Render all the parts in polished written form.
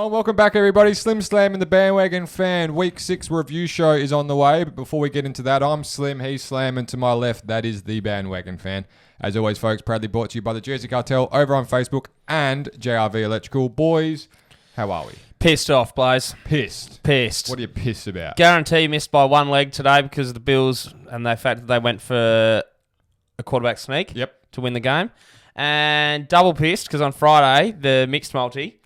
Oh, welcome back, everybody. Slim Slam and the Bandwagon Fan Week 6 review show is on the way. But before we get into that, I'm Slim, he's Slam, and to my left, that is the Bandwagon Fan. As always, folks, proudly brought to you by the Jersey Cartel over on Facebook and JRV Electrical. Boys, how are we? Pissed off, Blaze. Pissed. Pissed. What are you pissed about? Guarantee missed by one leg today because of the Bills and the fact that they went for a quarterback sneak to win the game. And double pissed because on Friday, the mixed multi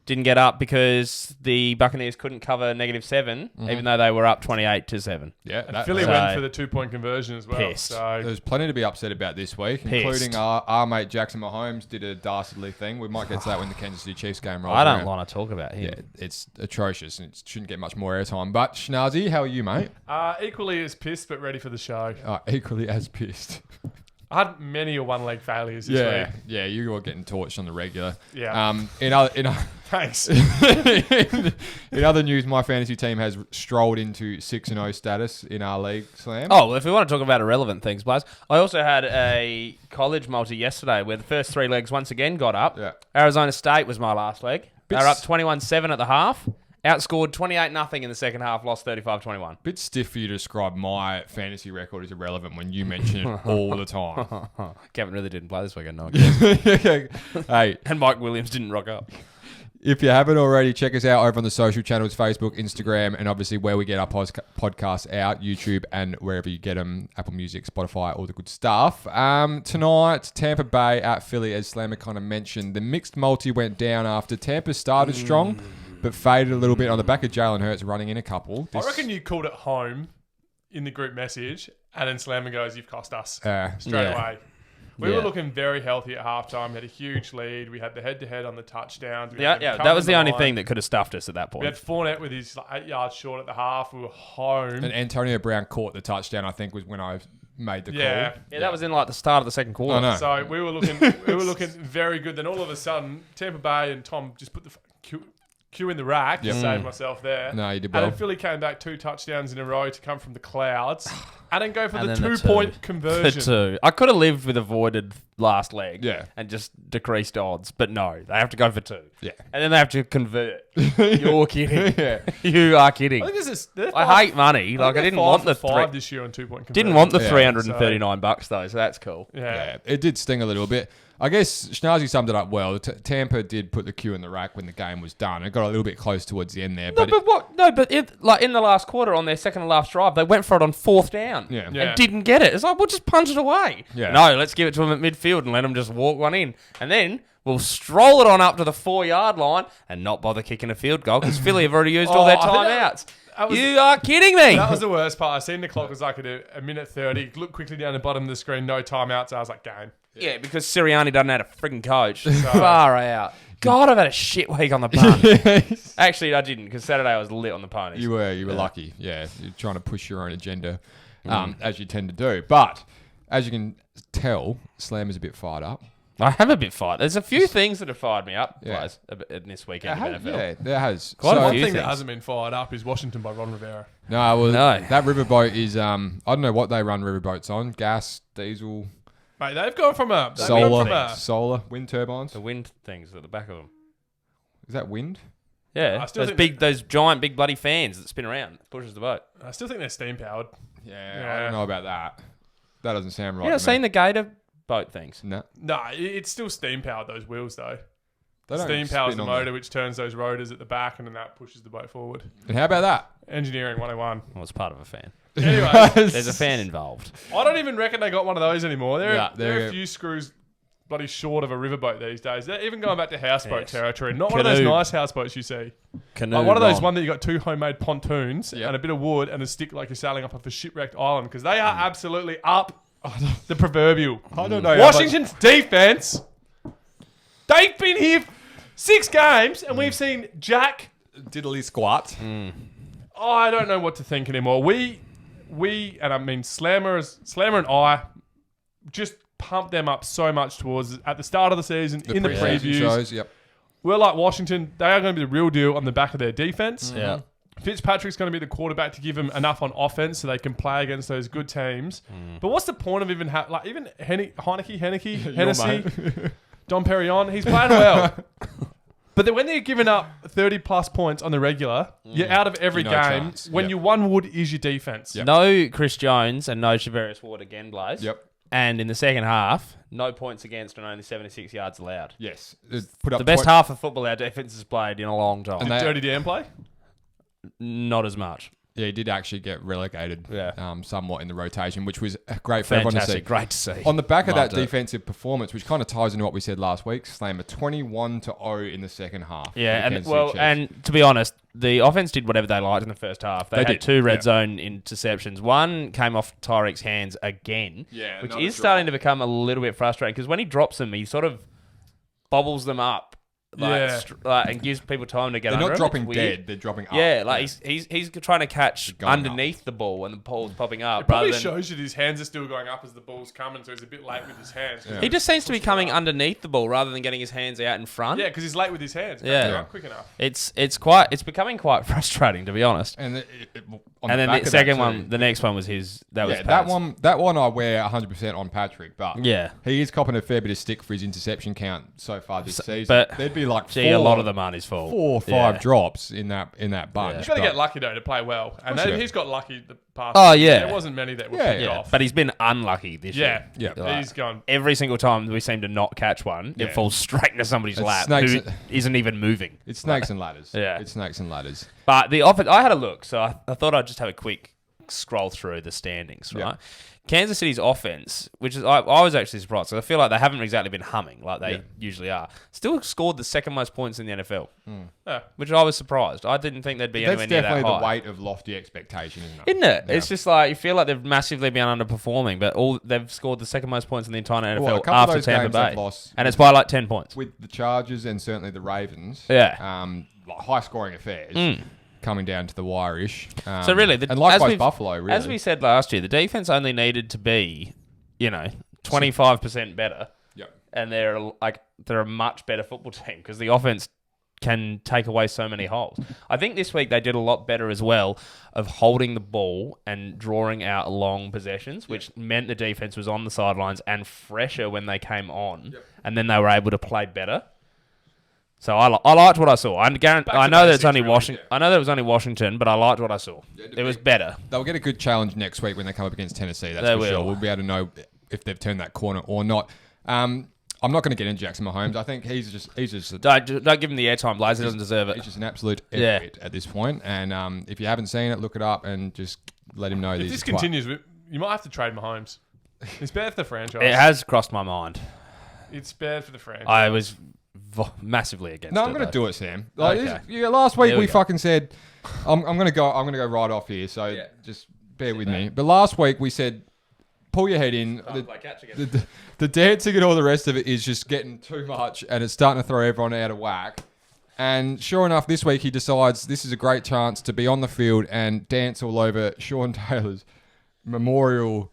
didn't get up because the Buccaneers couldn't cover -7, even though they were up 28-7. Yeah, and Philly went for the 2-point conversion as well. Pissed. So there's plenty to be upset about this week, including our mate Jackson Mahomes did a dastardly thing. We might get to that when the Kansas City Chiefs game rolls I don't around. want to talk about him. Yeah, it's atrocious and it shouldn't get much more airtime. But Schnazzy, how are you, mate? equally as pissed, but ready for the show. Equally as pissed. I had many one-leg failures this week. Yeah, you were getting torched on the regular. Yeah. Thanks. In other news, my fantasy team has strolled into 6-0 status in our league, Slam. Oh, well, if we want to talk about irrelevant things, Blaze, I also had a college multi yesterday where the first three legs once again got up. Yeah. Arizona State was my last leg. They were up 21-7 at the half. Outscored 28-0 in the second half, lost 35-21. Bit stiff for you to describe my fantasy record as irrelevant when you mention it all the time. Kevin really didn't play this weekend, no. Hey. And Mike Williams didn't rock up. If you haven't already, check us out over on the social channels, Facebook, Instagram, and obviously where we get our podcasts out, YouTube, and wherever you get them, Apple Music, Spotify, all the good stuff. Tonight, Tampa Bay at Philly, as Slammer kind of mentioned. The mixed multi went down after Tampa started strong, but faded a little bit on the back of Jalen Hurts running in a couple. I reckon you called it home in the group message, and then Slammer goes, "You've cost us." Straight away. We were looking very healthy at halftime. We had a huge lead. We had the head-to-head on the touchdowns. That was the only thing that could have stuffed us at that point. We had Fournette with his 8 yards short at the half. We were home. And Antonio Brown caught the touchdown, I think, was when I made the call. Yeah, that was in like the start of the second quarter. I know. So we were looking very good. Then all of a sudden, Tampa Bay and Tom just put the Q in the rack. Save myself there. No, you did well. And then Philly came back 2 touchdowns in a row to come from the clouds. And then go for the 2-point conversion. The 2. I could have lived with avoided last leg and just decreased odds. But no, they have to go for 2. Yeah. And then they have to convert. You're kidding. You are kidding. I think I hate money. Like I didn't want the 5 this year on 2-point conversion. Didn't want the $339 though, so that's cool. Yeah, it did sting a little bit. I guess Schnazzy summed it up well. Tampa did put the Q in the rack when the game was done. It got a little bit close towards the end there. But in the last quarter on their second to last drive, they went for it on 4th down and didn't get it. It's like, we'll just punch it away. Yeah. No, let's give it to them at midfield and let them just walk one in. And then we'll stroll it on up to the 4-yard line and not bother kicking a field goal because Philly have already used all their timeouts. You are kidding me. That was the worst part. I seen the clock was like at a minute 30. Looked quickly down the bottom of the screen, no timeouts. I was like, game. Yeah, because Sirianni doesn't have a frigging coach. Far out. God, I've had a shit week on the punt. Actually, I didn't because Saturday I was lit on the ponies. You were lucky. Yeah, you're trying to push your own agenda, as you tend to do. But as you can tell, Slam is a bit fired up. I am a bit fired. There's a few things that have fired me up this weekend in NFL. Yeah, there has. One thing that hasn't been fired up is Washington by Ron Rivera. No, that riverboat is, I don't know what they run riverboats on. Gas, diesel... Mate, they've gone from a... Solar, wind turbines. The wind things at the back of them. Is that wind? Yeah, those giant big bloody fans that spin around. Pushes the boat. I still think they're steam powered. Yeah, I don't know about that. That doesn't sound right. Yeah, I've seen the gator boat things. No, it's still steam powered, those wheels though. Steam powers the motor, which turns those rotors at the back, and then that pushes the boat forward. And how about that? Engineering 101. Well, it's part of a fan. Anyway, there's a fan involved. I don't even reckon they got one of those anymore. There are a few screws bloody short of a riverboat these days. They're even going back to houseboat territory. Not one of those nice houseboats you see. Like one of those that you got 2 homemade pontoons and a bit of wood and a stick like you're sailing up off a shipwrecked island because they are absolutely up the proverbial. I don't know. Washington's defense. They've been here 6 games and we've seen Jack diddly squat. I don't know what to think anymore. We and I mean Slammer and I just pumped them up so much towards at the start of the season in the previews. Shows, We're like Washington. They are going to be the real deal on the back of their defense. Yeah. Fitzpatrick's going to be the quarterback to give them enough on offense so they can play against those good teams. But what's the point of even Hennessy, Dom Perignon? He's playing well. But then when they're giving up 30-plus points on the regular, you're out of every game. Chance. When your one wood is your defense. Yep. No Chris Jones and no Shavarius Ward again, Blaze. Yep. And in the second half, no points against and only 76 yards allowed. Yes. Put up the best half of football our defense has played in a long time. Did Dirty Dan play? Not as much. Yeah, he did actually get relegated somewhat in the rotation, which was great for everyone to see. Great to see. On the back of that defensive performance, which kind of ties into what we said last week, Slammer 21-0 in the second half. Yeah, and to be honest, the offense did whatever they liked in the first half. They had 2 red zone interceptions. One came off Tyreek's hands again, which is starting to become a little bit frustrating because when he drops them, he sort of bobbles them up. And gives people time to get under. They're not dropping dead; they're dropping up. Yeah, he's trying to catch underneath the ball when the ball's popping up. It probably shows you that his hands are still going up as the ball's coming, so he's a bit late with his hands. He just seems to be coming underneath the ball rather than getting his hands out in front. Yeah, because he's late with his hands. Not quick enough. It's becoming quite frustrating, to be honest. And then the second one, the next one was his. That was that one I wear 100% on Patrick, but he is copping a fair bit of stick for his interception count so far this season. But there'd be like a lot of them aren't his fault. 4 or 5 drops in that bunch. He's got to get lucky though to play well, and he's got lucky the past. Oh yeah, there wasn't many that were picked off, but he's been unlucky this year. Yeah, he's gone every single time we seem to not catch one. It falls straight into somebody's lap who isn't even moving. It's snakes and ladders. Yeah, it's snakes and ladders. But the offense, I had a look, so I thought I'd just have a quick scroll through the standings. Right. Kansas City's offense, which is I was actually surprised because I feel like they haven't exactly been humming like they usually are. Still scored the second most points in the NFL, which I was surprised. I didn't think they'd be anywhere near that high. That's definitely the weight of lofty expectation, isn't it? Isn't it? Yeah. It's just like you feel like they've massively been underperforming, but they've scored the second most points in the entire NFL after Tampa Bay, and it's by like 10 points with the Chargers and certainly the Ravens. High scoring affairs. Coming down to the wire-ish. So really, and likewise Buffalo, really. As we said last year, the defense only needed to be, 25% better. Yep. And they're a much better football team because the offense can take away so many holes. I think this week they did a lot better as well of holding the ball and drawing out long possessions, which meant the defense was on the sidelines and fresher when they came on, and then they were able to play better. So I liked what I saw. I know that it's only Washington. I know that it was only Washington, but I liked what I saw. It was better. They'll get a good challenge next week when they come up against Tennessee. That's for sure. We'll be able to know if they've turned that corner or not. I'm not going to get into Jackson Mahomes. I think he's just don't give him the airtime, Blaze. He doesn't deserve it. He's just an absolute effort at this point. And if you haven't seen it, look it up and just let him know. If this continues, you might have to trade Mahomes. It's bad for the franchise. It has crossed my mind. It's bad for the franchise. I was massively against it. No, I'm going to do it, Sam. Last week we fucking said I'm going to go right off here, so just bear with me. But last week we said pull your head in. The dancing and all the rest of it is just getting too much and it's starting to throw everyone out of whack. And sure enough, this week he decides this is a great chance to be on the field and dance all over Sean Taylor's memorial.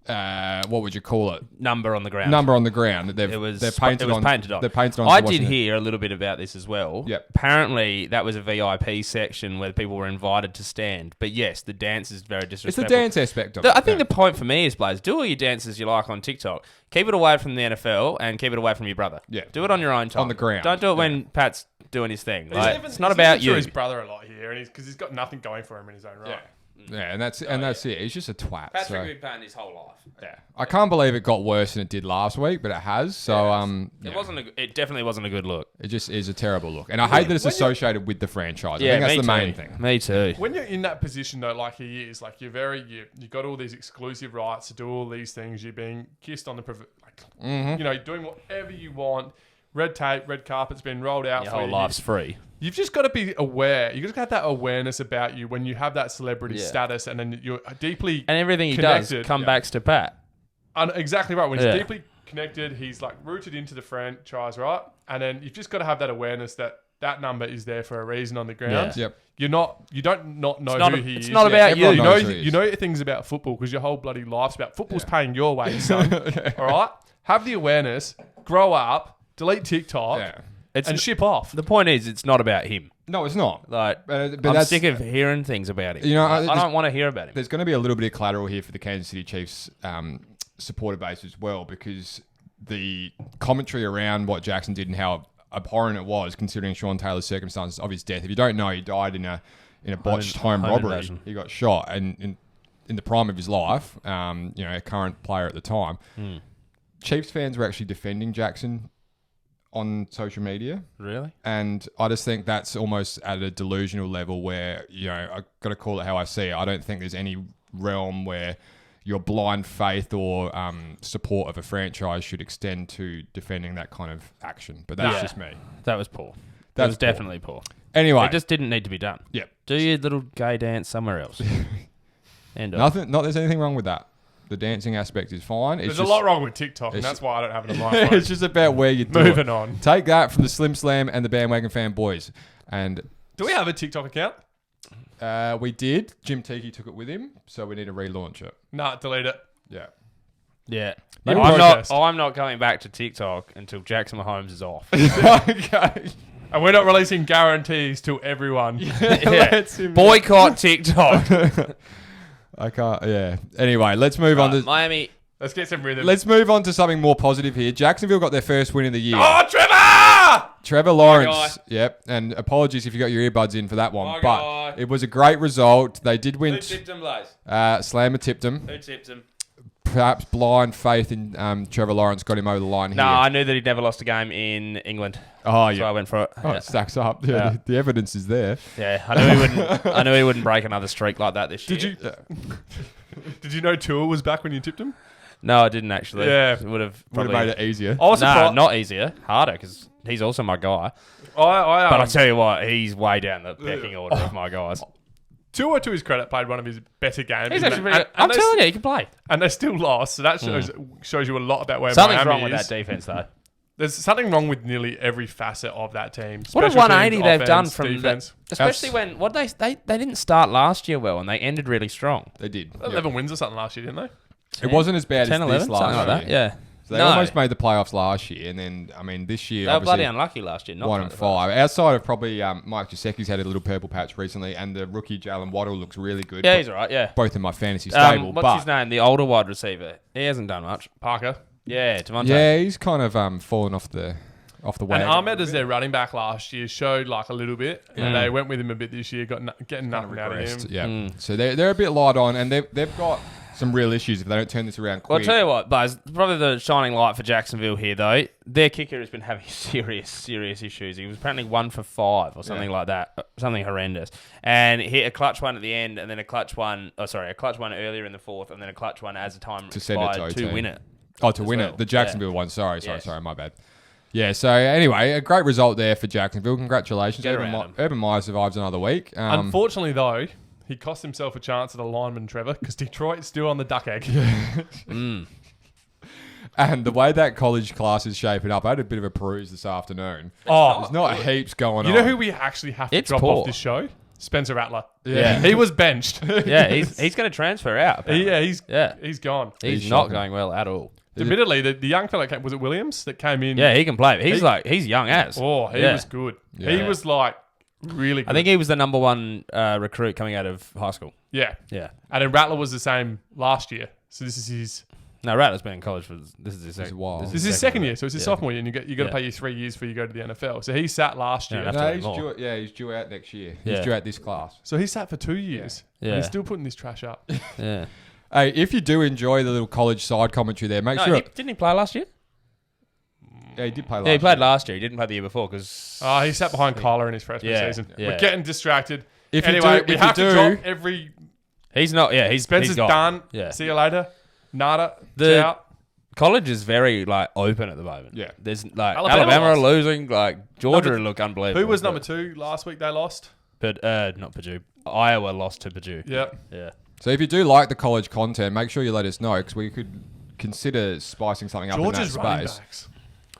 What would you call it? Number on the ground. They're painted on. They're painted on. I did hear a little bit about this as well. Yep. Apparently, that was a VIP section where people were invited to stand. But yes, the dance is very disrespectful. It's the dance aspect of it. I think the point for me is, Blaze, do all your dances you like on TikTok. Keep it away from the NFL and keep it away from your brother. Yeah. Do it on your own time. On the ground. Don't do it when Pat's doing his thing. It's not about you. His brother a lot here, and because he's got nothing going for him in his own right. Yeah, and that's it. He's just a twat. Patrick been paying his whole life. Yeah, I can't believe it got worse than it did last week, but it has. So It definitely wasn't a good look. It just is a terrible look, and I hate that it's associated with the franchise. I think that's the main thing. Me too. When you're in that position though, like he is, like you got all these exclusive rights to do all these things. You're being kissed on the doing whatever you want. Red tape, red carpet's been rolled out. Your whole life's free. You've just got to be aware. You just got to have that awareness about you when you have that celebrity status, and then you're deeply and everything he connected. does comebacks to Pat. Exactly right. When he's deeply connected, he's like rooted into the franchise, right? And then you've just got to have that awareness that number is there for a reason on the ground. Yeah. Yep. You don't know who he is. It's not about you. You know things about football because your whole bloody life's about football's paying your way, son. All right. Have the awareness. Grow up. Delete TikTok and ship off. The point is, it's not about him. No, it's not. But I'm sick of hearing things about him. I don't want to hear about him. There's going to be a little bit of collateral here for the Kansas City Chiefs supporter base as well, because the commentary around what Jackson did and how abhorrent it was, considering Sean Taylor's circumstances of his death. If you don't know, he died in a botched home robbery. Invasion. He got shot, and in the prime of his life, a current player at the time. Chiefs fans were actually defending Jackson on social media. Really? And I just think that's almost at a delusional level where, I've got to call it how I see it. I don't think there's any realm where your blind faith or support of a franchise should extend to defending that kind of action. But that's just me. That was poor. That was definitely poor. Anyway. It just didn't need to be done. Yep. Do your little gay dance somewhere else. There's anything wrong with that. The dancing aspect is fine. There's a lot wrong with TikTok, and that's why I don't have it on my phone. It's just about where you do it. Moving on. Take that from the Slim Slam and the Bandwagon fan boys. And do we have a TikTok account? We did. Jim Tiki took it with him, so we need to relaunch it. Nah, delete it. Yeah. Yeah. I'm not going back to TikTok until Jackson Mahomes is off. Okay. And we're not releasing guarantees to everyone. Boycott TikTok. I can't. Yeah. Anyway, let's move on to Miami. Let's get some rhythm. Let's move on to something more positive here. Jacksonville got their first win of the year. Oh, Trevor! Trevor Lawrence. Yep. And apologies if you got your earbuds in for that one. But it was a great result. They did win. Who tipped him, Blaze? Slammer tipped him. Who tipped him? Perhaps blind faith in Trevor Lawrence got him over the line here. No, I knew that he'd never lost a game in England. Oh, yeah. So I went for it. Oh, it stacks up. Yeah. The evidence is there. Yeah, I knew he wouldn't break another streak like that this year. Did you know Tua was back when you tipped him? No, I didn't actually. Yeah. It would have made it easier. No, not easier. Harder, because he's also my guy. But I tell you what, he's way down the pecking order of my guys. Tua, to his credit, played one of his better games. He's actually pretty good. I'm telling you, he can play. And they still lost, so that shows you a lot about where Something's Miami wrong with is. that defense, though. There's something wrong with nearly every facet of that team. What a 180 they've done from defense. Especially when they didn't start last year well, and they ended really strong. They did. 11 wins or something last year, didn't they? It wasn't as bad 10, as 11, this last something year. like that. Yeah. So they almost made the playoffs last year, and then this year They were obviously bloody unlucky last year. 1-5. Outside of probably Mike Gesicki's had a little purple patch recently, and the rookie Jalen Waddle looks really good. Yeah, he's all right. Yeah. Both in my fantasy stable. What's his name? The older wide receiver. He hasn't done much. Parker. Yeah, Devontae. Yeah, he's kind of fallen off the wagon. And Ahmed, as their running back last year, showed like a little bit. And they went with him a bit this year, getting nothing out of him. Yeah. So they're a bit light on, and they've got some real issues if they don't turn this around quick. Well, I'll tell you what, Buzz, probably the shining light for Jacksonville here, though. Their kicker has been having serious issues. He was apparently 1 for 5 or something like that, something horrendous. And hit a clutch one at the end, and then a clutch one earlier in the fourth, and then a clutch one as the time expired to win it. Oh, to win it. The Jacksonville one. Sorry, my bad. Yeah, so anyway, a great result there for Jacksonville. Congratulations. Urban Meyer survives another week. Unfortunately, though, he cost himself a chance at a lineman, Trevor, because Detroit's still on the duck egg. And the way that college class is shaping up, I had a bit of a peruse this afternoon. There's not heaps going on. You know who we actually have to drop off this show? Spencer Rattler. Yeah. He was benched. Yeah, he's going to transfer out. He's gone. He's not going well at all. Admittedly, the young fella was it Williams that came in? Yeah, he can play. He's young as. Oh, he was good. Yeah. He was like really good. I think he was the number one recruit coming out of high school. Yeah. Yeah. And then Rattler was the same last year. So this is his... No, Rattler's been in college for... This is his second year. This is his second year. So it's his sophomore year, and you got to play your 3 years before you go to the NFL. So he sat last year. He's due out next year. He's due out this class. So he sat for 2 years. Yeah. And he's still putting this trash up. Yeah. Hey, if you do enjoy the little college side commentary there, make sure... Didn't he play last year? Yeah, he did play last year. Yeah, he played last year. He didn't play the year before because... he sat behind Kyler in his freshman season. Yeah. We're getting distracted. We have to drop every... He's not... Yeah, Spencer's done. Yeah. See you later. Nada. Ciao. College is very open at the moment. Yeah. There's Alabama are losing. Georgia look unbelievable. Who was number 2 last week? They lost. But not Purdue. Iowa lost to Purdue. Yep. Yeah. So if you do like the college content, make sure you let us know because we could consider spicing something up in that space. Running backs.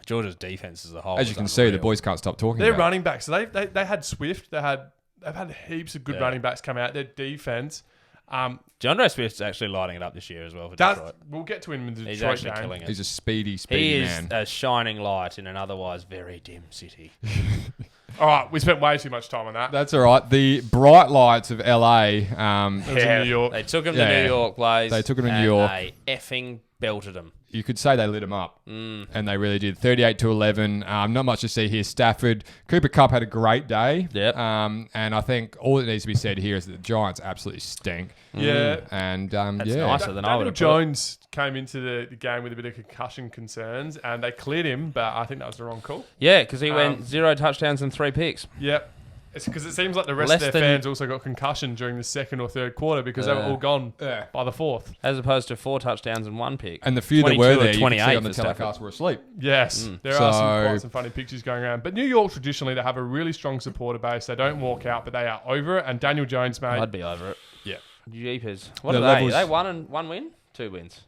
Georgia's defense as a whole. As you can see, the boys can't stop talking. They're running backs. So they had Swift. They've had heaps of good running backs come out. Their defense. DeAndre Swift's actually lighting it up this year as well for Detroit. We'll get to him in the Detroit He's actually game. killing it. He's a speedy man. He is a shining light in an otherwise very dim city. All right, we spent way too much time on that. That's all right. The bright lights of LA. In New York. They took him to New York, Blaze. They took him to New York. They effing belted them. You could say they lit them up, and they really did. 38-11. Not much to see here. Stafford, Cooper Kupp had a great day. Yep. And I think all that needs to be said here is that the Giants absolutely stink. Yeah. And That's nicer than I would have. Jones came into the game with a bit of concussion concerns, and they cleared him, but I think that was the wrong call. Yeah, because he went 0 touchdowns and 3 picks. Yep. It's because it seems like the rest of their fans also got concussion during the second or third quarter because they were all gone by the fourth. As opposed to 4 touchdowns and 1 pick. And the few that were there, you could see on the telecast were asleep. Yes. There are quite some funny pictures going around. But New York, traditionally, they have a really strong supporter base. They don't walk out, but they are over it. And Daniel Jones, mate. I'd be over it. Yeah. Jeepers. What are they? Are they one win? 2 wins?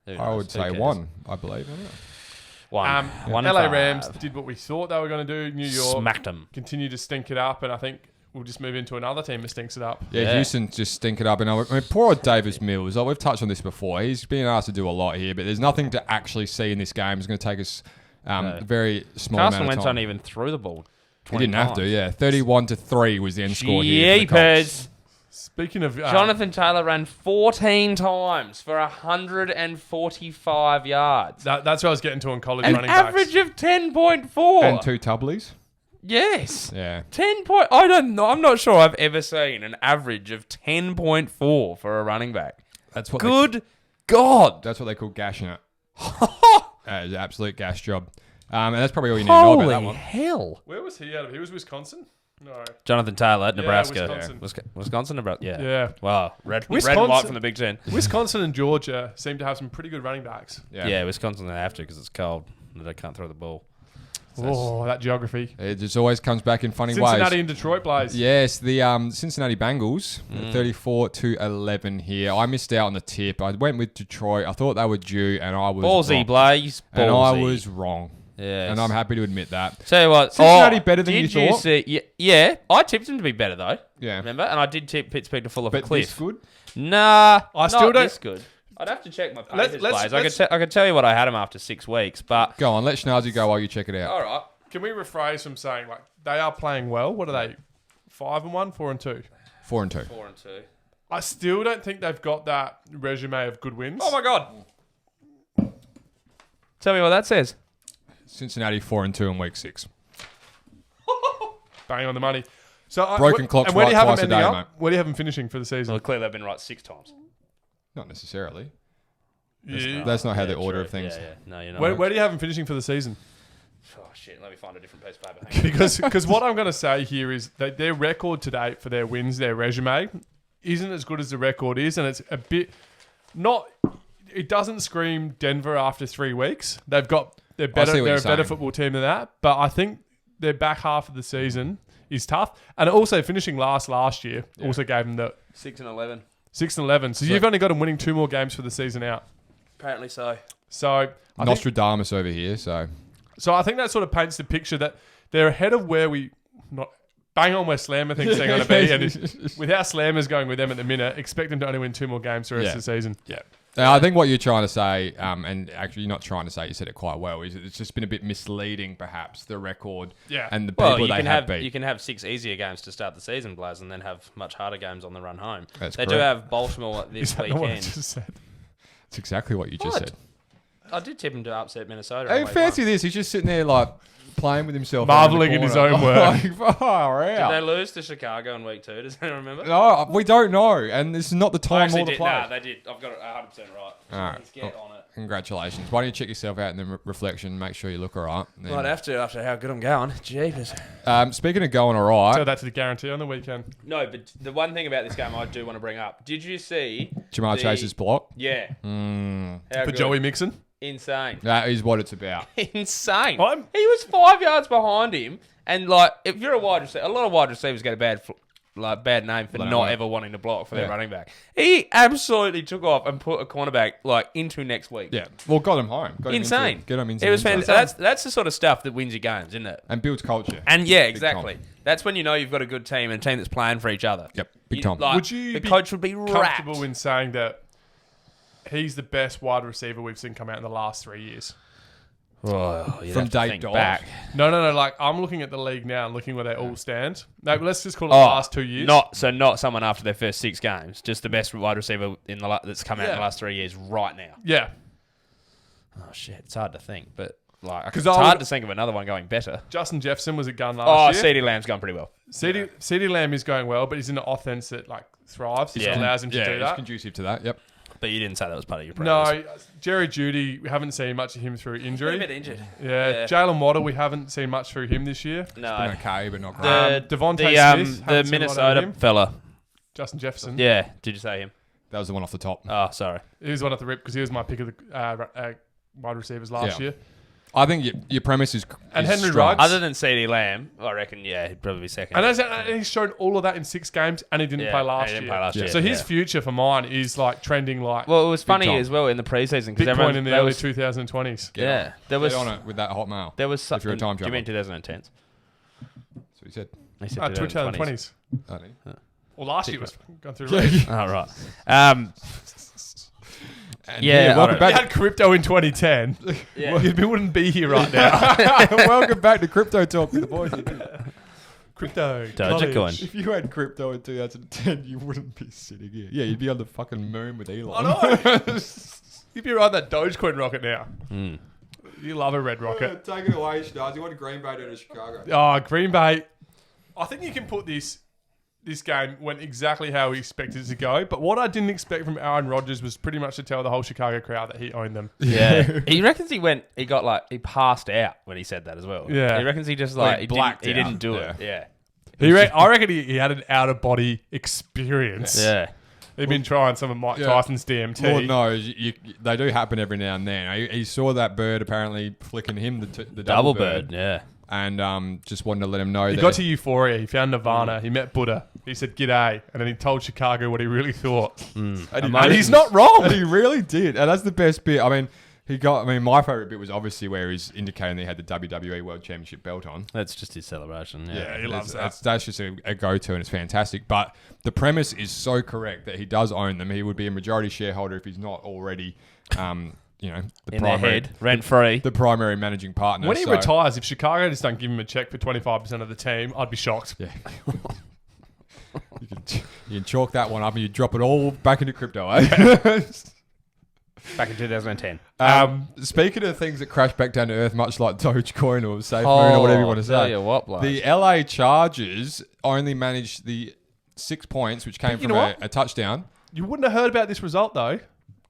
I would say 1, I believe. One. LA Rams did what we thought they were going to do. New York smacked them. Continue to stink it up, and I think we'll just move into another team that stinks it up. Yeah. Houston just stink it up. And I mean, poor old Davis Mills. We've touched on this before. He's been asked to do a lot here, but there's nothing to actually see in this game. It's going to take us a very small amount of time. Carson Wentz only even threw the ball. He didn't have to, 31-3 was the end score here. Jeepers. Speaking of... Jonathan Taylor ran 14 times for 145 yards. That's what I was getting to on college running backs. An average of 10.4. And 2 tubblies. Yes. Yeah. 10 point. I don't know. I'm not sure I've ever seen an average of 10.4 for a running back. That's what. Good God. That's what they call gashing it. That is an absolute gash job. And that's probably all you need to know about that one. Holy hell. Where was he out of? He was Wisconsin? No. Jonathan Taylor, Nebraska. Wisconsin. Nebraska. Yeah. Wow. Red and white from the Big Ten. Wisconsin and Georgia seem to have some pretty good running backs. Yeah, Wisconsin they have to because it's cold. They can't throw the ball. So that geography. It just always comes back in funny ways. Cincinnati and Detroit plays. Yes, the Cincinnati Bengals, 34-11 here. I missed out on the tip. I went with Detroit. I thought they were due, and I was ballsy, wrong. Blaze. Ballsy. And I was wrong. Yes. And I'm happy to admit that. Tell you what, Cincinnati better than you thought? Yeah, I tipped them to be better, though. Yeah. Remember? And I did tip Pittsburgh to fall off a cliff. This good? Nah, I still don't. This good. I'd have to check my Pacers plays. I could tell you what I had them after 6 weeks, but... Go on, let Schnazzy go while you check it out. All right. Can we rephrase from saying, like, they are playing well? What are they? 5-1, 4-2? 4-2. 4-2. I still don't think they've got that resume of good wins. Oh, my God. Tell me what that says. Cincinnati 4-2 in week 6. Bang on the money. So broken clocks right twice a day, mate. Where do you have them finishing for the season? Well, clearly they've been right 6 times. Not necessarily. Yeah. That's not how the order of things. Yeah. No, you're not. Where do you have them finishing for the season? Oh, shit. Let me find a different piece of paper. Because what I'm going to say here is that their record to date for their wins, their resume, isn't as good as the record is, and it's a bit not. It doesn't scream Denver after 3 weeks. They're better. They're a better football team than that. But I think their back half of the season is tough, and also finishing last year also gave them the 6-11. 6-11. So you've only got them winning 2 more games for the season out. Apparently so. So Nostradamus over here. So I think that sort of paints the picture that they're ahead of where we not bang on where Slammer thinks they're going to be, and with how Slammer's going with them at the minute, expect them to only win 2 more games the rest of the season. Yeah. I think what you're trying to say, and actually you're not trying to say, you said it quite well, is it's just been a bit misleading, perhaps, the record and the people they have beat. You can have 6 easier games to start the season, Blaz, and then have much harder games on the run home. That's they correct. do have Baltimore this weekend. What I just said? That's exactly what you just said. I did tip him to upset Minnesota. Hey, fancy this. He's just sitting there like playing with himself. Marveling in his own work. Did they lose to Chicago in week 2? Does anyone remember? No, we don't know. And this is not the time or the place. Nah, they did. I've got it 100% right. All right. Let's get on it. Congratulations. Why don't you check yourself out in the reflection, make sure you look all right. Might have to after how good I'm going. Jeepers. Speaking of going all right. Tell that to the guarantee on the weekend. No, but the one thing about this game I do want to bring up. Did you see Jamar Chase's block? Yeah. For good? Joey Mixon? Insane. That is what it's about. Insane. He was 5 yards behind him. And, like, if you're a wide receiver, a lot of wide receivers get a bad name for not ever wanting to block for their running back. He absolutely took off and put a cornerback, like, into next week. Yeah. Well, got him home. Insane. Get him into it was fantastic. That's the sort of stuff that wins your games, isn't it? And builds culture. And, yeah, exactly. That's when you know you've got a good team and a team that's playing for each other. Yep. Big time. Would you the coach would be comfortable in saying that he's the best wide receiver we've seen come out in the last 3 years? Oh, from date back. No. Like, I'm looking at the league now and looking where they all stand. No, but let's just call it the last 2 years. Not someone after their first 6 games. Just the best wide receiver that's come out in the last 3 years right now. Yeah. Oh, shit. It's hard to think, but it's hard to think of another one going better. Justin Jefferson was a gun last year. CeeDee Lamb's going pretty well. CeeDee Lamb is going well, but he's in an offense that thrives. It allows him to do that. It's conducive to that, yep. But you didn't say that was part of your progress. No, Jerry Jeudy, we haven't seen much of him through injury. He's a bit injured. Yeah. Jalen Waddle, we haven't seen much through him this year. No. It's been okay, but not great. Devontae Smith, the Minnesota fella. Justin Jefferson. Yeah. Did you say him? That was the one off the top. Oh, sorry. He was one off the rip because he was my pick of the wide receivers last year. I think your premise is and Henry strong. Ruggs. Other than CeeDee Lamb, I reckon, he'd probably be second. And he's shown all of that in 6 games, and he didn't play last year. So his future for mine is trending like. Well, it was funny as well in the preseason because Bitcoin in the early 2020s. There was on it with that hot mail. There was something. If you're a time traveler. Do you mean 2010s? That's what he said. He said 2020s. Well, last year was going through. Oh, right. If you had crypto in 2010, you wouldn't be here right now. Welcome back to Crypto Talk with the boys. Crypto. Dogecoin. If you had crypto in 2010, you wouldn't be sitting here. Yeah, you'd be on the fucking moon with Elon. I know. You'd be riding that Dogecoin rocket now. You love a red rocket. Take it away, Schnaz. You want Green Bay down to Chicago. Oh, Green Bay. I think you can put this game went exactly how we expected it to go. But what I didn't expect from Aaron Rodgers was pretty much to tell the whole Chicago crowd that he owned them. Yeah. He reckons he passed out when he said that as well. Yeah. He reckons he just he didn't do it. Yeah. I reckon he had an out-of-body experience. Yeah. He'd been trying some of Mike Tyson's DMT. Lord knows, they do happen every now and then. He saw that bird apparently flicking him the double bird. Yeah. And just wanted to let him know he got to Euphoria. He found Nirvana. He met Buddha. He said, "G'day," and then he told Chicago what he really thought. And he's not wrong. And he really did. And that's the best bit. My favourite bit was obviously where he's indicating that he had the WWE World Championship belt on. That's just his celebration. Yeah, he loves that. That's just a go-to, and it's fantastic. But the premise is so correct that he does own them. He would be a majority shareholder if he's not already, in their head, rent-free. The primary managing partner. When he retires, if Chicago just don't give him a check for 25% of the team, I'd be shocked. Yeah. You can chalk that one up and you drop it all back into crypto, eh? Back in 2010. Speaking of things that crash back down to earth, much like Dogecoin or SafeMoon or whatever you want to say, the LA Chargers only managed the 6 points, which came from a touchdown. You wouldn't have heard about this result, though,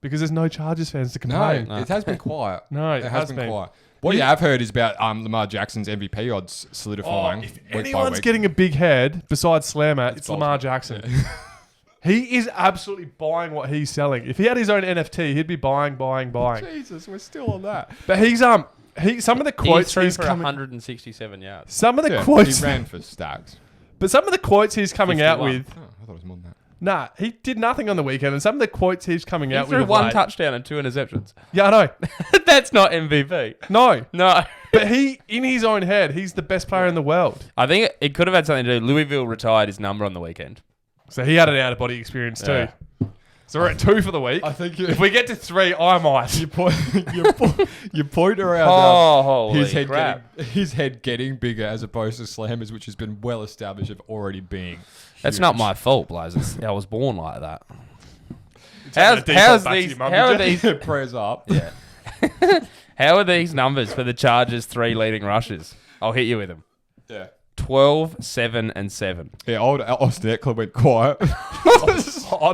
because there's no Chargers fans to complain. No, it has been quiet. It has been quiet. What you have heard is about Lamar Jackson's MVP odds solidifying. If anyone's getting a big head besides Slammer, it's Lamar Jackson. Yeah. He is absolutely buying what he's selling. If he had his own NFT, he'd be buying. Jesus, we're still on that. But some of the quotes he's for 167 yards. Some of the quotes he ran for stacks. But some of the quotes he's coming out with. Oh, I thought it was more than that. Nah, he did nothing on the weekend, and some of the quotes he's coming out with. He threw one touchdown and 2 interceptions. Yeah, I know. That's not MVP. No. But in his own head, he's the best player in the world. I think it could have had something to do. Louisville retired his number on the weekend. So he had an out-of-body experience too. So we're at 2 for the week. I think if we get to 3, I might. You point around his head getting bigger as opposed to Slammers, which has been well established of already being huge. That's not my fault, Blaze. I was born like that. How are these prayers up? Yeah. How are these numbers for the Chargers' 3 leading rushers? I'll hit you with them. Yeah. 12, 7, and 7. Yeah, old Austin Eckler went quiet.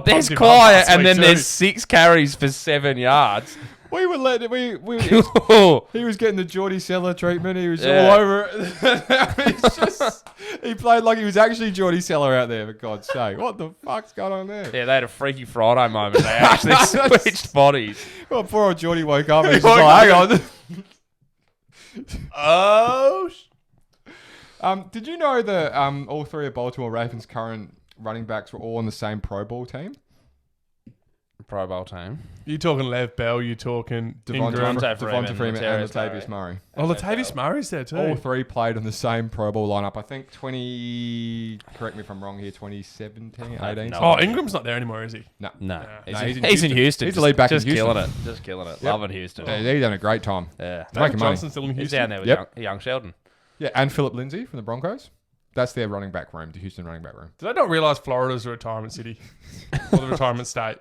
There's quiet, and then there's 6 carries for 7 yards. We were letting he was getting the Geordie Seller treatment. He was all over it. He played like he was actually Geordie Seller out there, for God's sake. What the fuck's going on there? Yeah, they had a Freaky Friday moment. They actually switched bodies. Well, poor old Geordie woke up and he's just like, hang on. Did you know that all 3 of Baltimore Ravens' current running backs were all on the same Pro Bowl team? Pro Bowl team. You talking Lev Bell? You talking Devonta Freeman and Latavius Murray? Oh, Latavius Murray's there too. All 3 played on the same Pro Bowl lineup. I think correct me if I'm wrong here, 2017, 18. Oh, Ingram's not there anymore, is he? No. He's in Houston. He's the lead back in Houston. Killing it. Just killing it. Yep. Loving Houston. Yeah, he's done a great time. Yeah. David Johnson's still in Houston. He's down there with young Sheldon. Yeah, and Philip Lindsay from the Broncos. That's their running back room, the Houston running back room. Did I not realise Florida's a retirement city? Or the retirement state?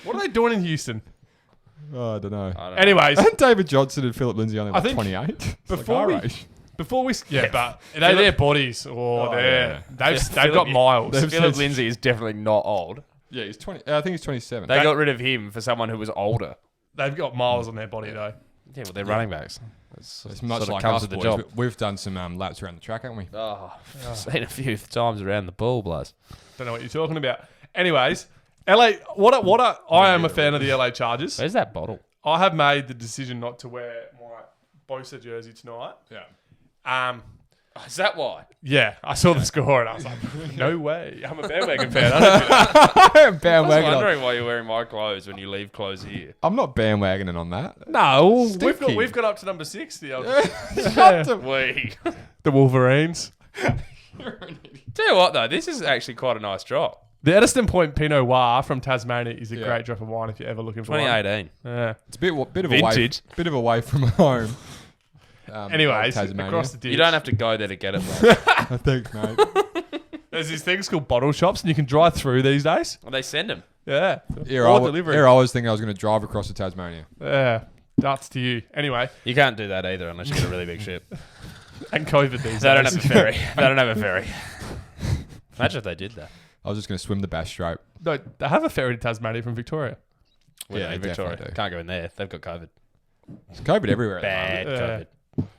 What are they doing in Houston? Oh, I don't know. Anyways. And David Johnson and Philip Lindsay only like 28. Before we... Yeah, but they're their bodies. They've got miles. Philip Lindsay is definitely not old. Yeah, he's 20. I think he's 27. They got rid of him for someone who was older. They've got miles on their body, though. Yeah, well, they're running backs. It's much like us, boys. Job. We've done some laps around the track, haven't we? I've seen a few times around the ball, Blaz. Don't know what you're talking about. Anyways, LA. I am a fan of the LA Chargers. Where's that bottle? I have made the decision not to wear my Bosa jersey tonight. Yeah. Is that why? Yeah, I saw the score and I was like, no way. I'm a bandwagon fan. I was wondering why you're wearing my clothes when you leave clothes here. I'm not bandwagoning on that. No, we've got up to number 6. The Wolverines. Tell you what, though, this is actually quite a nice drop. The Edison Point Pinot Noir from Tasmania is a great drop of wine if you're ever looking for 2018. one. Yeah. It's a bit of vintage. Bit of away from home. Anyways, across the ditch. You don't have to go there to get it, though. Thanks, mate. There's these things called bottle shops, and you can drive through these days. Well, they send them. Yeah. Delivery. I was thinking I was going to drive across to Tasmania. Yeah. That's to you. Anyway. You can't do that either unless you get a really big ship. And COVID these days. They don't have a ferry. They don't have a ferry. Imagine if they did that. I was just going to swim the Bass Strait. No, they have a ferry to Tasmania from Victoria. Yeah, Victoria. Can't go in there. They've got COVID. There's COVID everywhere. Bad COVID.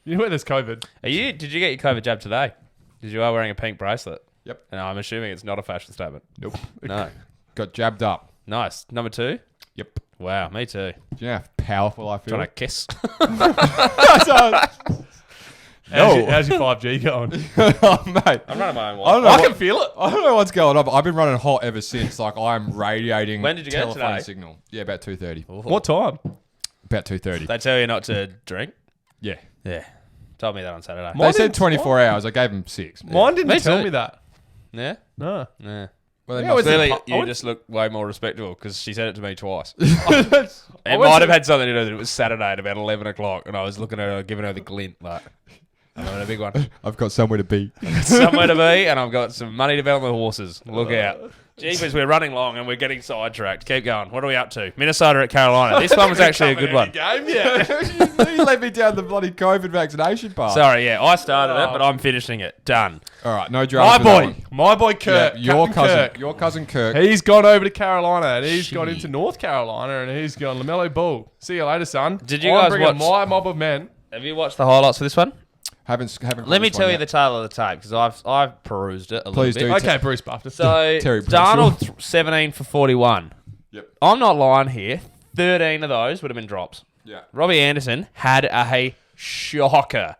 You know where there's COVID? Did you get your COVID jab today? Because you are wearing a pink bracelet. Yep. And I'm assuming it's not a fashion statement. Nope. No. Got jabbed up. Nice. Number 2? Yep. Wow, me too. Do you know how powerful I feel? Trying to kiss. How's your 5G going? Oh, mate. I'm running my own one. I can feel it. I don't know what's going on, but I've been running hot ever since. Like, I'm radiating when did you get it today? Signal. Yeah, about 2:30. What time? About 2:30. They tell you not to drink? Yeah. Yeah. Told me that on Saturday. They said 24 hours. I gave them 6. Mine didn't tell me that. Yeah? No. Yeah. Well, clearly, you just look way more respectable because she said it to me twice. It might have had something to do with it. It was Saturday at about 11 o'clock and I was looking at her, giving her the glint. Like, I'm having a big one. I've got somewhere to be. Somewhere to be, and I've got some money to bet on the horses. Look out. Jeepers, we're running long and we're getting sidetracked. Keep going. What are we up to? Minnesota at Carolina. This one was actually a good one. Game, yeah. You let me down the bloody COVID vaccination part. Sorry, yeah. I started it, but I'm finishing it. Done. All right, no drama. My boy Kirk. Yeah, your cousin Kirk. He's gone over to Carolina and he's gone into North Carolina and he's gone LaMelo Ball. See you later, son. Did you guys watch my mob of men? Have you watched the highlights for this one? Haven't. Let me tell you the tale of the tape because I've perused it a little bit. Okay, Bruce Buffer. So Darnold 17 for 41. Yep. I'm not lying here. 13 of those would have been drops. Yeah. Robbie Anderson had a shocker,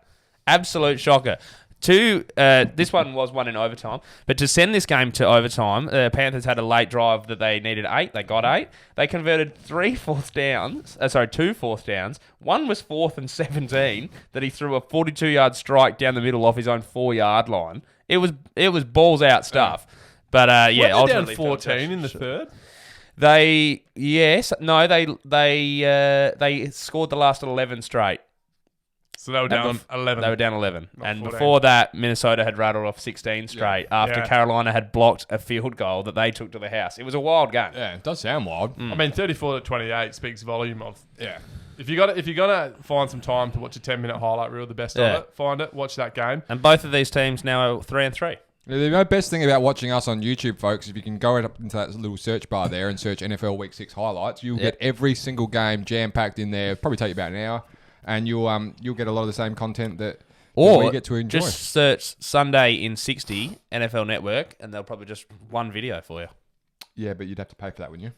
absolute shocker. This one was one in overtime, but to send this game to overtime, the Panthers had a late drive that they needed 8. They got 8. They converted 2 fourth downs. One was 4th and 17 that he threw a 42-yard strike down the middle off his own 4-yard line. It was balls out stuff. But ultimately down 14 in the third. They scored the last 11 straight. So they were down 11. They were down 11. And 14. before that, Minnesota had rattled off 16 straight after Carolina had blocked a field goal that they took to the house. It was a wild game. Yeah, it does sound wild. I mean, 34-28 speaks volume of... Yeah. If you're gonna find some time to watch a 10-minute highlight reel, the best of it, find it, watch that game. And both of these teams now are 3-3. The best thing about watching us on YouTube, folks, if you can go up into that little search bar there and search NFL Week 6 highlights, you'll get every single game jam-packed in there. Probably take you about an hour. And you'll get a lot of the same content that we get to enjoy. Just search Sunday in 60 NFL Network, and they'll probably just one video for you. Yeah, but you'd have to pay for that, wouldn't you?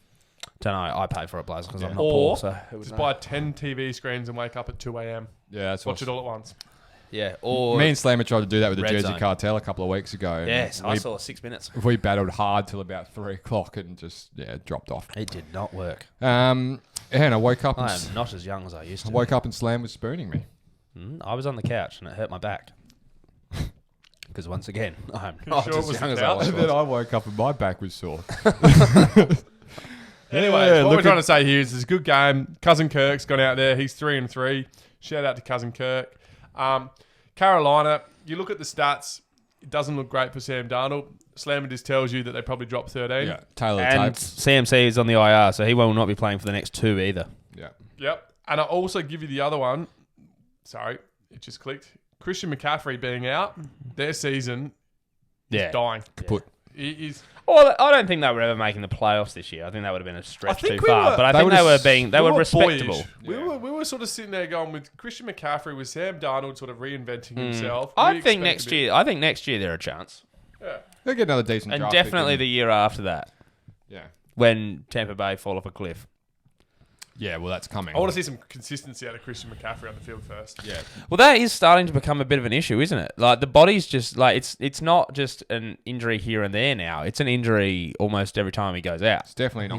Don't know. I pay for it, Blaze, because I'm not poor. So just buy 10 TV screens and wake up at 2 a.m. Yeah, that's watch it all at once. Yeah, or me and Slammer tried to do that with the Jersey Zone. Cartel a couple of weeks ago. Yes, I saw 6 minutes. We battled hard till about 3 o'clock and just dropped off. It did not work. And I woke up. I am not as young as I used to. I woke up and Slam was spooning me. I was on the couch and it hurt my back. Because once again, I'm not as young as I was. And then I woke up and my back was sore. Anyway, what we're trying to say here is it's a good game. Cousin Kirk's gone out there. He's 3-3. Shout out to Cousin Kirk. Carolina, you look at the stats. It doesn't look great for Sam Darnold. Slammer just tells you that they probably dropped 13. Yeah, Taylor and tapes. CMC is on the IR, so he will not be playing for the next 2 either. Yeah. Yep. And I'll also give you the other one. Sorry, it just clicked. Christian McCaffrey being out, their season is dying. Kaput. It is. Well, I don't think they were ever making the playoffs this year. I think that would have been a stretch too far. But I think they were respectable. We were sort of sitting there going with Christian McCaffrey, with Sam Darnold sort of reinventing himself. I think next year they're a chance. Yeah. They'll get another decent draft. And definitely the year after that. Yeah. When Tampa Bay fall off a cliff. Yeah, well, that's coming. I want to see some consistency out of Christian McCaffrey on the field first. Yeah. Well, that is starting to become a bit of an issue, isn't it? Like, the body's just, like, it's not just an injury here and there now. It's an injury almost every time he goes out. It's definitely not.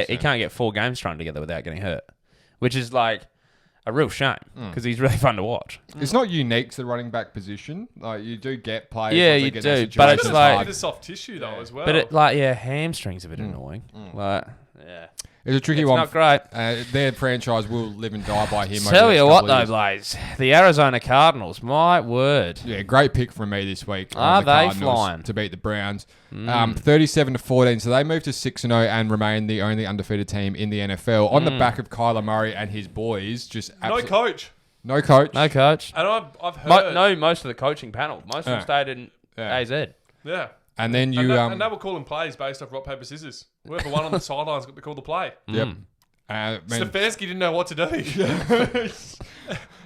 He can't get 4 games strung together without getting hurt, which is, like, a real shame because he's really fun to watch. It's not unique to the running back position. Like, you do get players. Yeah, you do. But it's like... a bit of soft tissue, though, as well. But, hamstrings are a bit annoying. Like, yeah. It's a tricky one. It's not great. Their franchise will live and die by him. Tell you what, though, Blaze. The Arizona Cardinals, my word. Yeah, great pick from me this week. Are they flying? To beat the Browns. 37-14. So they moved to 6-0 and remain the only undefeated team in the NFL on the back of Kyler Murray and his boys. No coach. No coach. No coach. And I've heard... most of the coaching panel. Most of them stayed in AZ. Yeah. And then you... And they were calling plays based off rock, paper, scissors. Whoever won on the sidelines got to call the play. Yep. Stefanski didn't know what to do.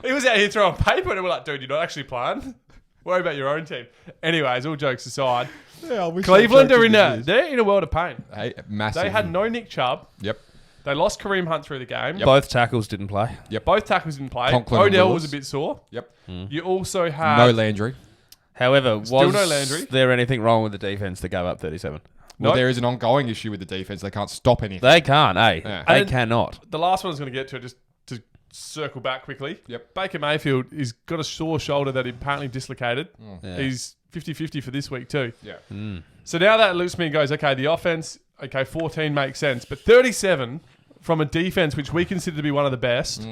He was out here throwing paper and we're like, dude, you're not actually playing. Worry about your own team. Anyways, all jokes aside. Yeah, Cleveland are they're in a world of pain. Hey, massive. They had no Nick Chubb. Yep. They lost Kareem Hunt through the game. Yep. Both tackles didn't play. Yep. Both tackles didn't play. Conklin Odell was a bit sore. Yep. You also had... No Landry. However, was no Landry. there anything wrong with the defense that gave up 37? Well, there is an ongoing issue with the defense. They can't stop anything. They can't, eh? Yeah. They cannot. The last one I was going to get to, just to circle back quickly. Yep. Baker Mayfield, he's got a sore shoulder that he apparently dislocated. Yeah. He's 50-50 for this week too. Yeah. So now that looks at me and goes, okay, the offense, 14 makes sense. But 37 from a defense, which we consider to be one of the best,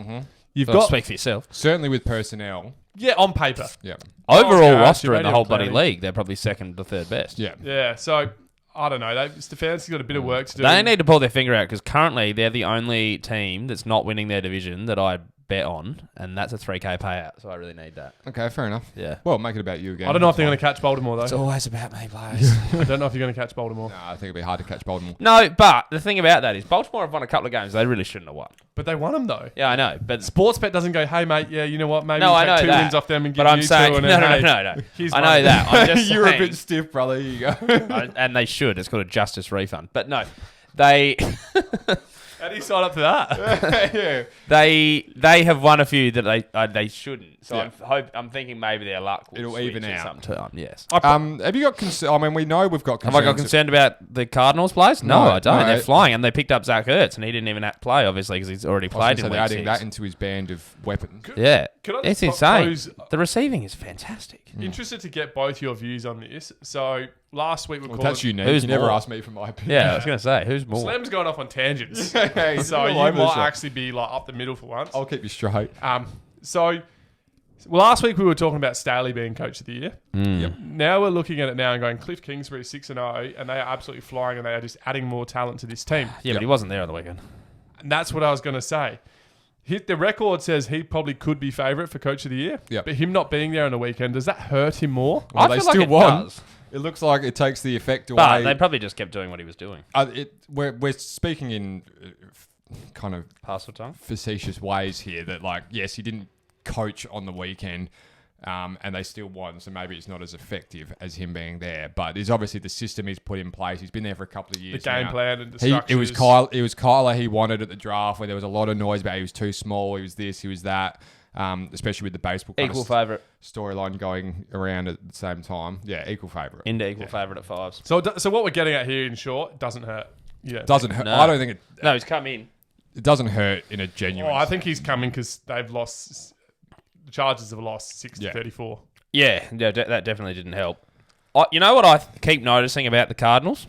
you've got... Speak for yourself. Certainly with personnel. Yeah, on paper. Yeah. Overall roster in the whole bloody league, they're probably second to third best. Yeah. Yeah, so... I don't know. Stefanski's got a bit of work to do. They need to pull their finger out because currently they're the only team that's not winning their division that I bet on, and that's a $3,000 payout. So I really need that. Okay, fair enough. Yeah. Well, make it about you again. I don't know if they're going to catch Baltimore though. It's always about me, Blaze. I don't know if you're going to catch Baltimore. No, I think it'll be hard to catch Baltimore. No, but the thing about that is Baltimore have won a couple of games they really shouldn't have won. But they won them though. Yeah, I know. But Sportsbet doesn't go, hey mate, yeah, you know what? Maybe I take know 2 wins off them and give you I'm saying, 2. No. I know that. I'm just You're a saying, bit stiff, brother. Here you go. and they should. It's called a justice refund. But no, they... How do you sign up to that? Yeah. They have won a few that they shouldn't. So Yeah. I'm thinking maybe their luck will It'll switch even at out. some time. Yes. Have you got concern? I mean, we know we've got Have concerns. I got concerned about the Cardinals players? No, I don't. no. They're flying, and they picked up Zach Ertz, and he didn't even have to play, obviously, because he's already played in So week they're adding 6. that into his band of weapons. Yeah. Could I It's just insane. propose- The receiving is fantastic. Interested to get both your views on this. So last week we Well, called that's unique. Who's You never more? asked me for my opinion. Yeah, I was going to say, who's more? Slam's going off on tangents. Okay, So you might actually be like up the middle for once. I'll keep you straight. So last week we were talking about Staley being coach of the year. Yep. Now we're looking at it now and going, Cliff Kingsbury 6-0, and they are absolutely flying, and they are just adding more talent to this team. Yeah, but he wasn't there on the weekend. And that's what I was going to say. The record says he probably could be favourite for coach of the year. Yep. But him not being there on the weekend, does that hurt him more? Well, I they feel like still it won. does. It looks like it takes the effect away. But they probably just kept doing what he was doing. We're speaking in kind of Pass or tongue? facetious ways here that, like, yes, he didn't coach on the weekend and they still won, so maybe it's not as effective as him being there. But it's obviously the system he's put in place. He's been there for a couple of years. The game now. plan and the It structures. was Kyler he wanted at the draft, where there was a lot of noise about he was too small, he was this, he was that, especially with the baseball kind Equal of favourite. storyline going around at the same time. Yeah, equal favourite. Into equal favourite at 5s. So what we're getting at here, in short, it doesn't hurt. Yeah. Doesn't hurt. No. I don't think it. No, he's come in. It doesn't hurt in a genuine. I think he's coming because they've lost. The Chargers have lost 6-34. Yeah, that definitely didn't help. You know what I keep noticing about the Cardinals?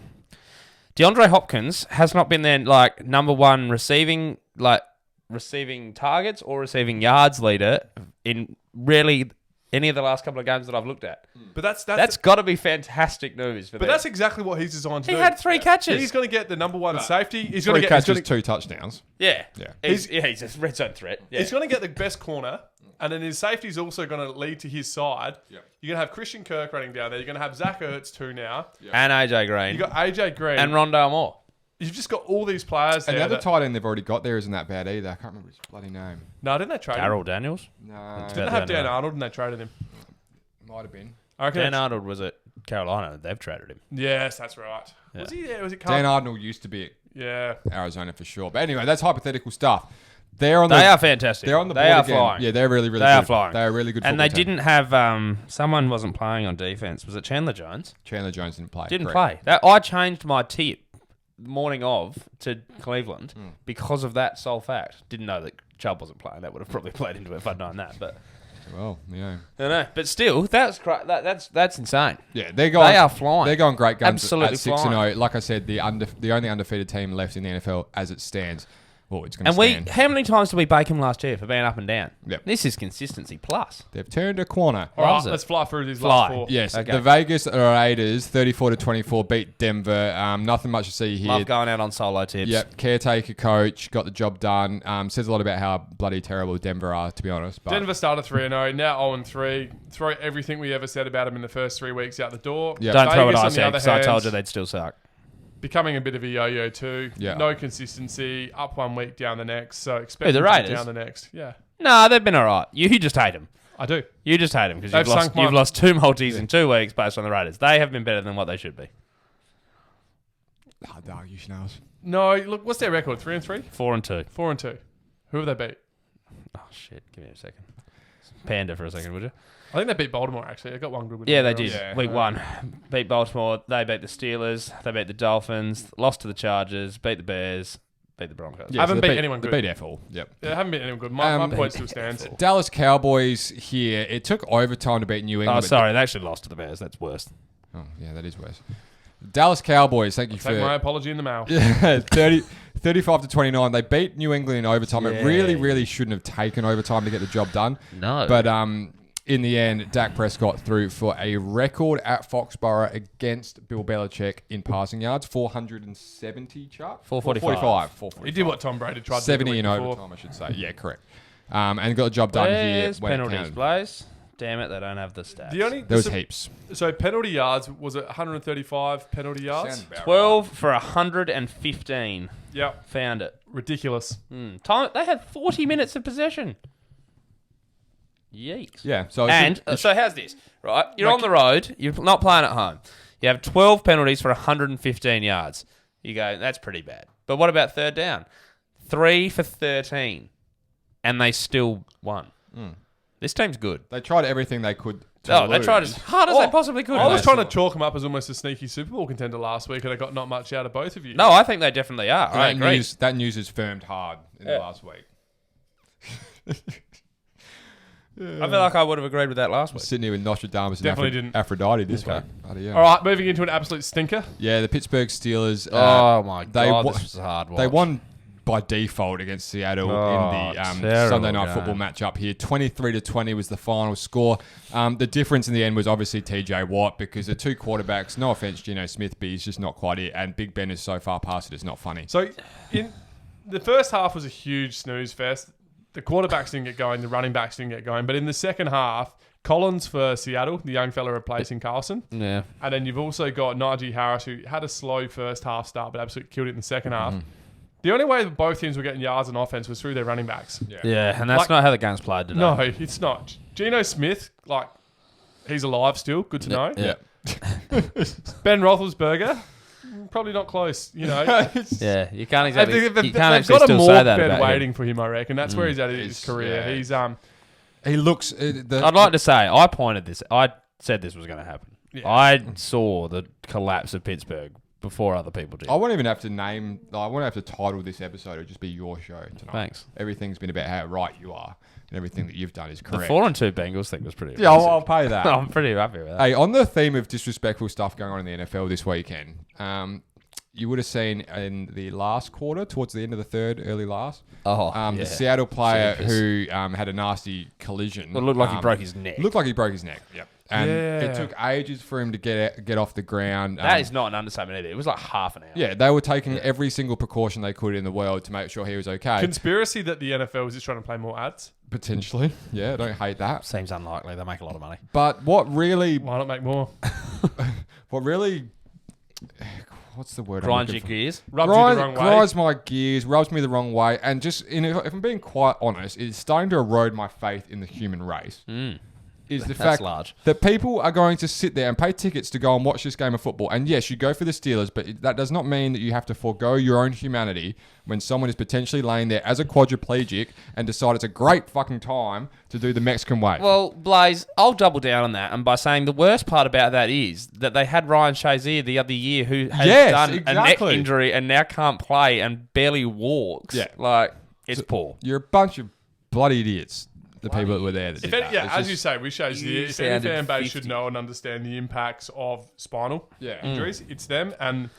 DeAndre Hopkins has not been their number one receiving targets or receiving yards leader in really any of the last couple of games that I've looked at. But that's got to be fantastic news for them. But that's exactly what he's designed to do. He had 3 catches. He's going to get the number one safety. He's 3 catches, 2 touchdowns. Yeah. Yeah. He's a red zone threat. Yeah. He's going to get the best corner, and then his safety's also going to lead to his side. Yep. You're going to have Christian Kirk running down there. You're going to have Zach Ertz too now. Yep. And AJ Green. You got AJ Green. And Rondale Moore. You've just got all these players there. And the other tight end they've already got there isn't that bad either. I can't remember his bloody name. No, didn't they trade him? Darryl Daniels? No. Didn't they have Dan Arnold and they traded him? Might have been. Dan Arnold was at Carolina. They've traded him. Yes, that's right. Yeah. Was he there? Was it Dan Arnold used to be at Arizona for sure. But anyway, that's hypothetical stuff. They are fantastic. They're on the board board again. Flying. Yeah, they're really, really good. They are flying. They are really good. And they didn't have someone wasn't playing on defense. Was it Chandler Jones? Chandler Jones didn't play. Didn't play. I changed my tip morning of to Cleveland because of that sole fact. Didn't know that Chubb wasn't playing. That would have probably played into it if I'd known that. But well, yeah. I know. But still, that's insane. Yeah, they are flying. They're going great guns. Absolutely at 6-0. Like I said, the only undefeated team left in the NFL as it stands. Well, it's going to stand. How many times did we bake them last year for being up and down? Yep. This is consistency plus. They've turned a corner. All right, let's fly through these last 4. Yes, okay. The Vegas Raiders, 34-24, beat Denver. Nothing much to see here. Love going out on solo tips. Yep, caretaker coach, got the job done. Says a lot about how bloody terrible Denver are, to be honest. But Denver started 3-0, now 0-3. Throw everything we ever said about them in the first 3 weeks out the door. Yep. Don't throw what I said, because I told you they'd still suck. Becoming a bit of a yo-yo too. Yeah. No consistency. Up 1 week, down the next. So expect the Raiders down the next. Yeah. No, they've been all right. You just hate them. I do. You just hate them because you've lost 2 multis in 2 weeks based on the Raiders. They have been better than what they should be. Hard to argue, Schnells. No, look, what's their record? 3-3? 4-2. 4-2. Who have they beat? Oh shit! Give me a second. Panda for a second, would you? I think they beat Baltimore, actually. They got one good win. Yeah, they did. Yeah. Week 1. Beat Baltimore. They beat the Steelers. They beat the Dolphins. Lost to the Chargers. Beat the Bears. Beat the Broncos. Yeah, haven't beat anyone good. They beat FL. Yep. Yeah, haven't beat anyone good. My point still stands. Dallas Cowboys here. It took overtime to beat New England. Oh, sorry. They actually lost to the Bears. That's worse. Oh, yeah, that is worse. Dallas Cowboys, thank you for... Take my apology in the mail. Yeah, 35-29. They beat New England in overtime. Yeah. It really, really shouldn't have taken overtime to get the job done. No. But in the end, Dak Prescott threw for a record at Foxborough against Bill Belichick in passing yards. 470, Chuck? 445. He did what Tom Brady tried to do 70 in overtime, I should say. Yeah, correct. And got the job done here. Penalties, Blaze. Damn it, they don't have the stats. There was heaps. So penalty yards, was it 135 penalty yards? 12 for 115. Yep. Found it. Ridiculous. They had 40 minutes of possession. Yeeks. Yeah. So how's this? Right, you're on the road. You're not playing at home. You have 12 penalties for 115 yards. You go, that's pretty bad. But what about third down? 3 for 13. And they still won. This team's good. They tried everything they could they tried as hard as they possibly could. I was trying to chalk them up as almost a sneaky Super Bowl contender last week, and I got not much out of both of you. No, I think they definitely are. I agree. That news is firmed hard in the last week. I feel like I would have agreed with that last week. Sitting here with Nostradamus and Aphrodite this week. All right, moving into an absolute stinker. Yeah, the Pittsburgh Steelers. Oh my God, this was a hard one. They won by default against Seattle in the Sunday Night Football matchup here. 23-20 was the final score. The difference in the end was obviously TJ Watt because the 2 quarterbacks, no offense, Geno Smith, but he's just not quite it. And Big Ben is so far past it, it's not funny. So in the first half was a huge snooze fest. The quarterbacks didn't get going, the running backs didn't get going. But in the second half, Collins for Seattle, the young fella replacing Carlson. Yeah. And then you've also got Najee Harris, who had a slow first half start, but absolutely killed it in the second half. The only way that both teams were getting yards on offense was through their running backs. Yeah, and that's not how the game's played today. No, it's not. Geno Smith, he's alive still. Good to know. Yeah. Ben Roethlisberger, probably not close. Yeah, you can't exactly. They've got a morgue bed waiting for him, I reckon. That's where he's at in his career. Yeah. He's he looks. I'd like to say I said this was going to happen. Yeah. I saw the collapse of Pittsburgh before other people did. I won't even have to name. I won't have to title this episode. It'll just be your show tonight. Thanks. Everything's been about how right you are, and everything that you've done is correct. The 4-2 Bengals thing was pretty. Yeah, I'll pay that. I'm pretty happy with that. Hey, on the theme of disrespectful stuff going on in the NFL this weekend, you would have seen in the last quarter, towards the end of the third, early last. The Seattle player who had a nasty collision. It looked like he broke his neck. Looked like he broke his neck. Yep. And it took ages for him to get off the ground. That is not an understatement either. It was like half an hour. Yeah, they were taking every single precaution they could in the world to make sure he was okay. Conspiracy that the NFL was just trying to play more ads? Potentially. Yeah, I don't hate that. Seems unlikely. They make a lot of money. But what really... Why not make more? What really... What's the word? Grinds your gears? Rubs you the wrong way? Grinds my gears, rubs me the wrong way. And just, if I'm being quite honest, it's starting to erode my faith in the human race. Is the fact that people are going to sit there and pay tickets to go and watch this game of football. And yes, you go for the Steelers, but that does not mean that you have to forego your own humanity when someone is potentially laying there as a quadriplegic and decide it's a great fucking time to do the Mexican way. Well, Blaze, I'll double down on that, and by saying the worst part about that is that they had Ryan Shazier the other year who has done a neck injury and now can't play and barely walks. Yeah. Like, it's poor. You're a bunch of bloody idiots. The people that were there. That as you say, we shows if any fan base should know and understand the impacts of spinal injuries, it's them. And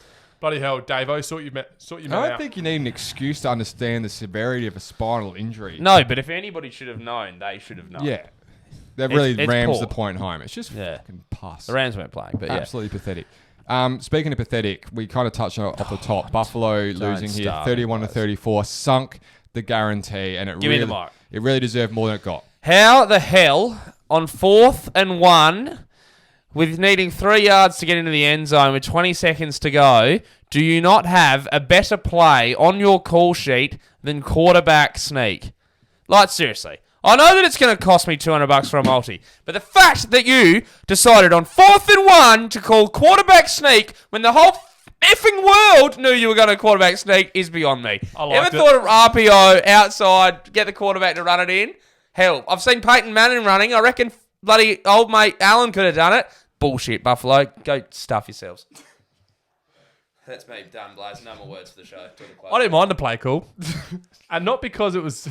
bloody hell, Davo, sort you out. I don't think you need an excuse to understand the severity of a spinal injury. No, but if anybody should have known, they should have known. Yeah. That really rams the point home. It's just fucking pus. The Rams weren't playing, but absolutely pathetic. Speaking of pathetic, we kind of touched on it off the top. Buffalo losing here 31-34, sunk the guarantee, and Give me the mic. It really deserved more than it got. How the hell, on 4th and 1, with needing 3 yards to get into the end zone with 20 seconds to go, do you not have a better play on your call sheet than quarterback sneak? Like, seriously. I know that it's going to cost me $200 for a multi, but the fact that you decided on 4th and 1 to call quarterback sneak when the whole effing world knew you were going to quarterback sneak is beyond me. Ever thought of RPO outside, get the quarterback to run it in? Hell, I've seen Peyton Manning running. I reckon bloody old mate Allen could have done it. Bullshit, Buffalo. Go stuff yourselves. That's me done, Blaze. No more words for the show. I didn't mind the play call. And not because it was...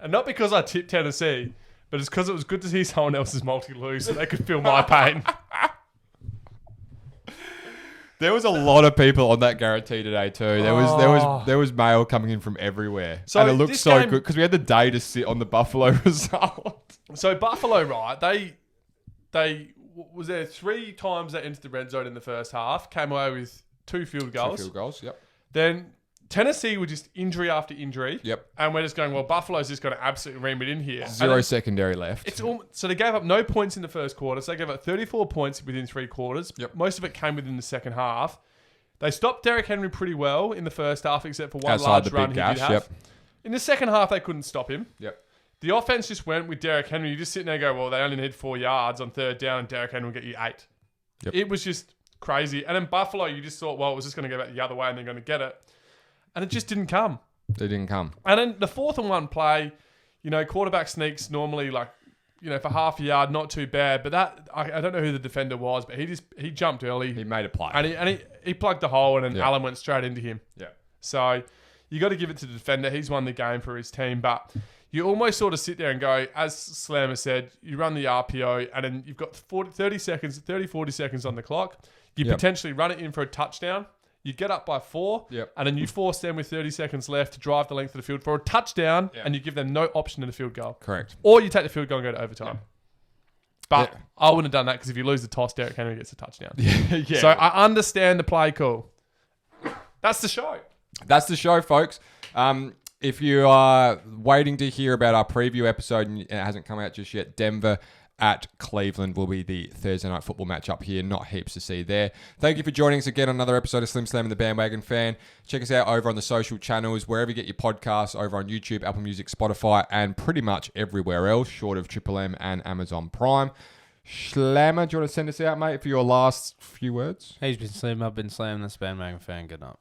and not because I tipped Tennessee, but it's because it was good to see someone else's multi lose so they could feel my pain. There was a lot of people on that guarantee today too. There was mail coming in from everywhere, and it looked so good because we had the day to sit on the Buffalo result. So Buffalo, right? They was there 3 times they entered the red zone in the first half. Came away with 2 field goals. 2 field goals. Yep. Then Tennessee were just injury after injury. Yep. And we're just going, well, Buffalo's just going to absolutely ream it in here. 0 secondary left. So they gave up no points in the first quarter. So they gave up 34 points within 3 quarters. Yep. Most of it came within the second half. They stopped Derrick Henry pretty well in the first half, except for one outside large the run big he gash, did have. yep. In the second half, they couldn't stop him. Yep. The offense just went with Derrick Henry. You just sit there and go, well, they only need 4 yards on 3rd down, and Derrick Henry will get you 8. Yep. It was just crazy. And in Buffalo, you just thought, well, it was just going to go back the other way and they're going to get it. And it just didn't come. They didn't come. And then the 4th and 1 play, quarterback sneaks normally for half a yard, not too bad. But that, I don't know who the defender was, but he jumped early. He made a play. And he plugged the hole, and then Allen went straight into him. Yeah. So you got to give it to the defender. He's won the game for his team. But you almost sort of sit there and go, as Slammer said, you run the RPO, and then you've got 40 seconds on the clock. You potentially run it in for a touchdown. You get up by 4, and then you force them with 30 seconds left to drive the length of the field for a touchdown, and you give them no option in the field goal. Correct. Or you take the field goal and go to overtime. But I wouldn't have done that because if you lose the toss, Derrick Henry gets a touchdown. Yeah. So I understand the play call. That's the show. That's the show, folks. If you are waiting to hear about our preview episode and it hasn't come out just yet, Denver at Cleveland will be the Thursday night football matchup here. Not heaps to see there. Thank you for joining us again on another episode of Slim Slam and the Bandwagon Fan. Check us out over on the social channels, wherever you get your podcasts, over on YouTube, Apple Music, Spotify, and pretty much everywhere else, short of Triple M and Amazon Prime. Slammer, do you want to send us out, mate, for your last few words? He's been Slim, I've been Slam, this Bandwagon Fan. Good night.